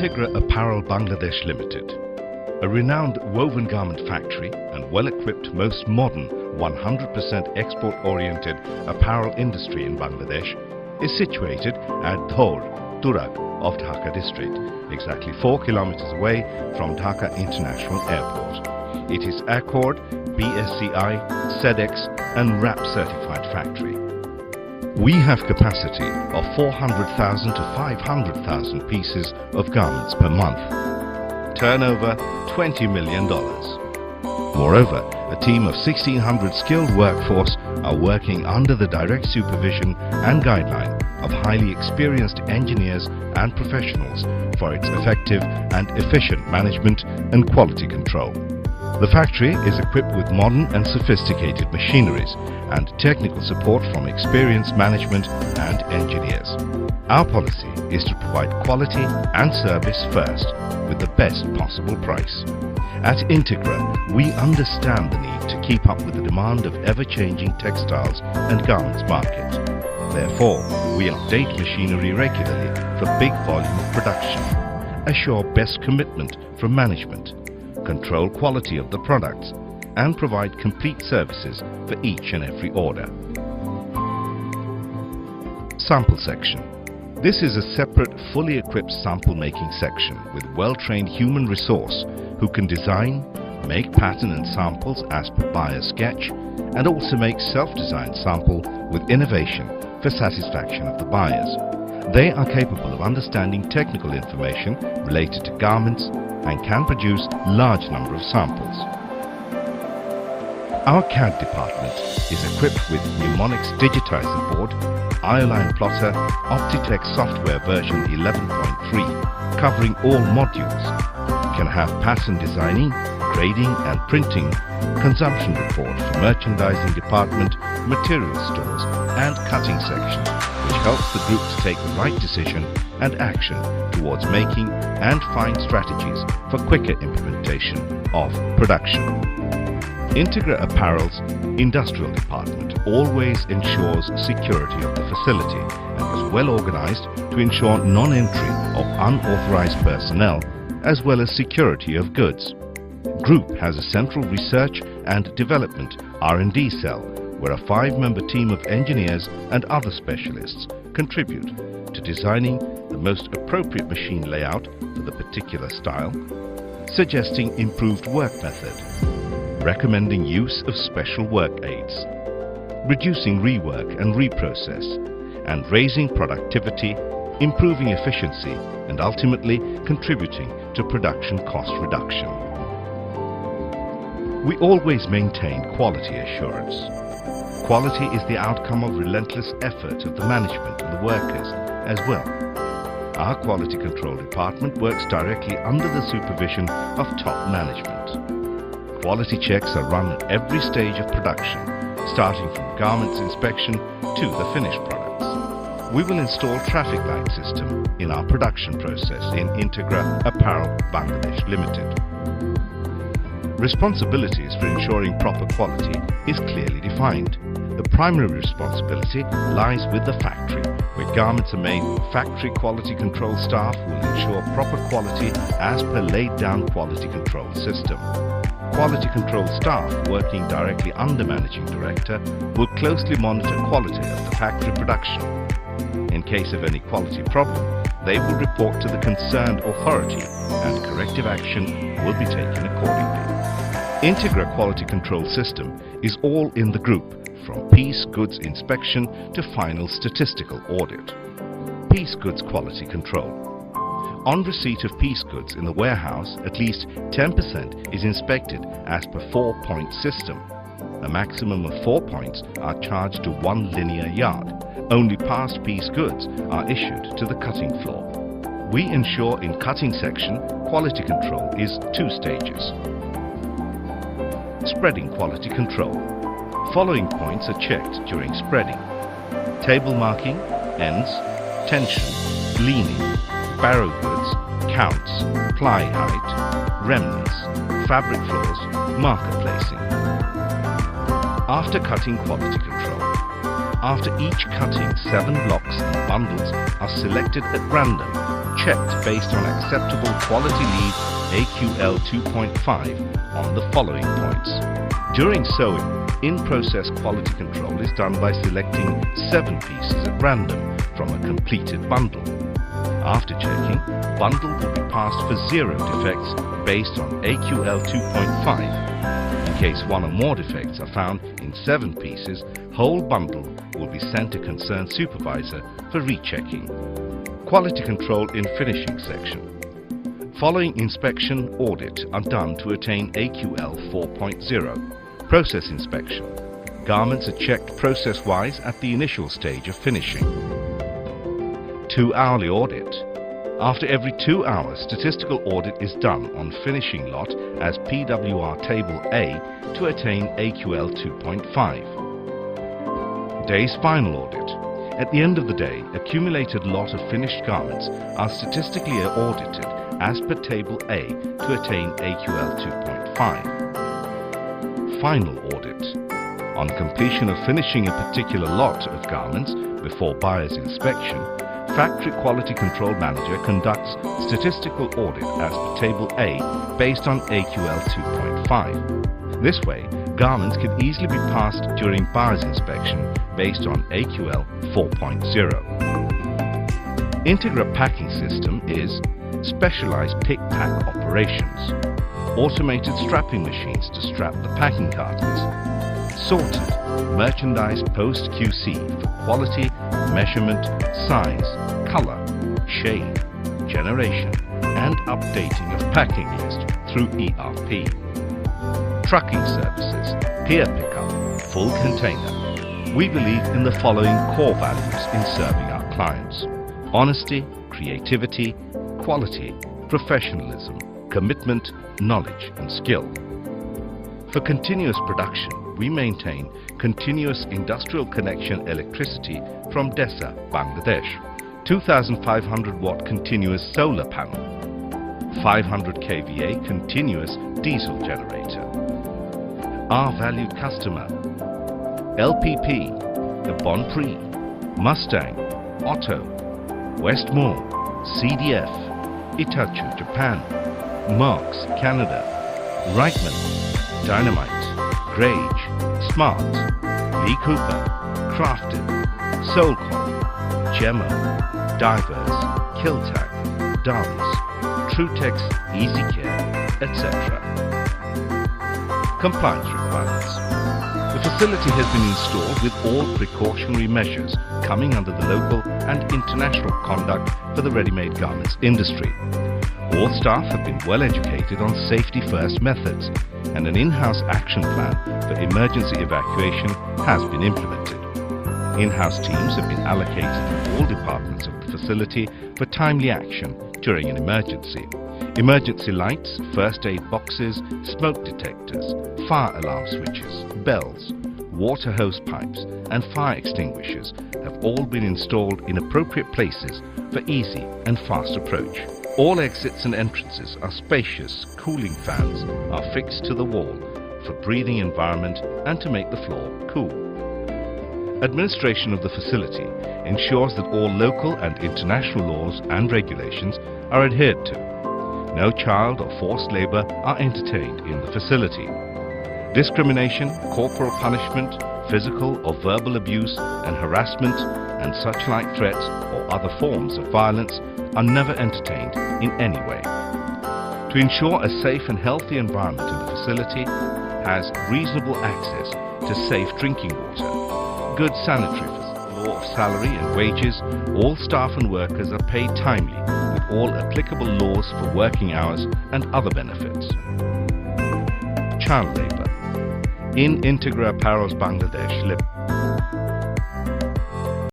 Integra Apparel Bangladesh Ltd, a renowned woven garment factory and well-equipped, most modern, 100% export-oriented apparel industry in Bangladesh, is situated at Dhor, Turak of Dhaka district, exactly 4 kilometers away from Dhaka International Airport. It is Accord, BSCI, SEDEX and RAP certified factory. We have capacity of 400,000 to 500,000 pieces of garments per month. Turnover $20 million. Moreover, a team of 1,600 skilled workforce are working under the direct supervision and guideline of highly experienced engineers and professionals for its effective and efficient management and quality control. The factory is equipped with modern and sophisticated machineries and technical support from experienced management and engineers. Our policy is to provide quality and service first with the best possible price. At Integra, we understand the need to keep up with the demand of ever-changing textiles and garments market. Therefore, we update machinery regularly for big volume of production, assure best commitment from management, control quality of the products, and provide complete services for each and every order. Sample section. This is a separate, fully equipped sample making section with well-trained human resource who can design, make pattern and samples as per buyer's sketch, and also make self-designed sample with innovation for satisfaction of the buyers. They are capable of understanding technical information related to garments and can produce large number of samples. Our CAD department is equipped with Mnemonics digitizer board, Ioline plotter, Optitex software version 11.3 covering all modules, can have pattern designing, grading and printing, consumption report for merchandising department, material stores and cutting section, which helps the group to take the right decision and action towards making and find strategies for quicker implementation of production. Integra Apparel's industrial department always ensures security of the facility and is well organized to ensure non-entry of unauthorized personnel as well as security of goods. Group has a central research and development R&D cell where a 5-member team of engineers and other specialists contribute to designing the most appropriate machine layout for the particular style, suggesting improved work method, recommending use of special work aids, reducing rework and reprocess, and raising productivity, improving efficiency, and ultimately contributing to production cost reduction. We always maintain quality assurance. Quality is the outcome of relentless effort of the management and the workers as well. Our quality control department works directly under the supervision of top management. Quality checks are run at every stage of production, starting from garments inspection to the finished products. We will install traffic light system in our production process in Integra Apparel Bangladesh Ltd. Responsibilities for ensuring proper quality is clearly defined. The primary responsibility lies with the factory, where garments are made. Factory quality control staff will ensure proper quality as per laid down quality control system. Quality control staff working directly under Managing Director will closely monitor quality of the factory production. In case of any quality problem, they will report to the concerned authority and corrective action will be taken accordingly. Integra Quality Control System is all in the group, from piece goods inspection to final statistical audit. Piece goods quality control. On receipt of piece goods in the warehouse, at least 10% is inspected as per 4-point system. A maximum of 4 points are charged to 1 linear yard. Only passed piece goods are issued to the cutting floor. We ensure in cutting section, quality control is 2 stages. Spreading quality control. Following points are checked during spreading: table marking, ends, tension, leaning, barrow goods, counts, ply height, remnants, fabric floors, marker placing. After cutting quality control. After each cutting, 7 blocks and bundles are selected at random, checked based on acceptable quality lead AQL 2.5 on the following points. During sewing, in-process quality control is done by selecting 7 pieces at random from a completed bundle. After checking, bundle will be passed for 0 defects based on AQL 2.5. In case 1 or more defects are found in 7 pieces, whole bundle will be sent to concerned supervisor for rechecking. Quality control in finishing section. Following inspection, audit are done to attain AQL 4.0. Process inspection. Garments are checked process-wise at the initial stage of finishing. 2-hourly audit. After every 2 hours, statistical audit is done on finishing lot as PWR Table A to attain AQL 2.5. Day's final audit. At the end of the day, accumulated lot of finished garments are statistically audited as per Table A to attain AQL 2.5. Final audit. On completion of finishing a particular lot of garments before buyer's inspection, Factory Quality Control Manager conducts statistical audit as per Table A based on AQL 2.5. This way, garments can easily be passed during buyer's inspection based on AQL 4.0. Integra Packing System is specialized pick-pack operations, automated strapping machines to strap the packing cartons, sorted merchandise post-QC for quality, measurement, size, color, shade, generation, and updating of packing list through ERP. Trucking services, peer pickup, full container. We believe in the following core values in serving our clients: honesty, creativity, quality, professionalism, commitment, knowledge, and skill. For continuous production, we maintain continuous industrial connection electricity from DESA, Bangladesh, 2500 watt continuous solar panel, 500 kVA continuous diesel generator. Our valued customer: LPP, the Bon Prix, Mustang, Otto, Westmore, CDF, Itachi, Japan, Marks, Canada, Reichmann, Dynamite, Grage, Smart, Lee Cooper, Crafted, Soulcon, Gemmo, Divers, Kiltag, Dance, Trutex, EasyCare, etc. Compliance requirements. The facility has been installed with all precautionary measures coming under the local and international conduct for the ready-made garments industry. All staff have been well educated on safety-first methods, and an in-house action plan for emergency evacuation has been implemented. In-house teams have been allocated in all departments of the facility for timely action during an emergency. Emergency lights, first aid boxes, smoke detectors, fire alarm switches, bells, water hose pipes, and fire extinguishers have all been installed in appropriate places for easy and fast approach. All exits and entrances are spacious. Cooling fans are fixed to the wall for breathing environment and to make the floor cool. Administration of the facility ensures that all local and international laws and regulations are adhered to. No child or forced labor are entertained in the facility. Discrimination, corporal punishment, physical or verbal abuse and harassment and such like threats or other forms of violence are never entertained in any way. To ensure a safe and healthy environment in the facility has reasonable access to safe drinking water, good sanitary law of salary and wages, all staff and workers are paid timely with all applicable laws for working hours and other benefits. Child labour. In Integra Apparels Bangladesh Ltd,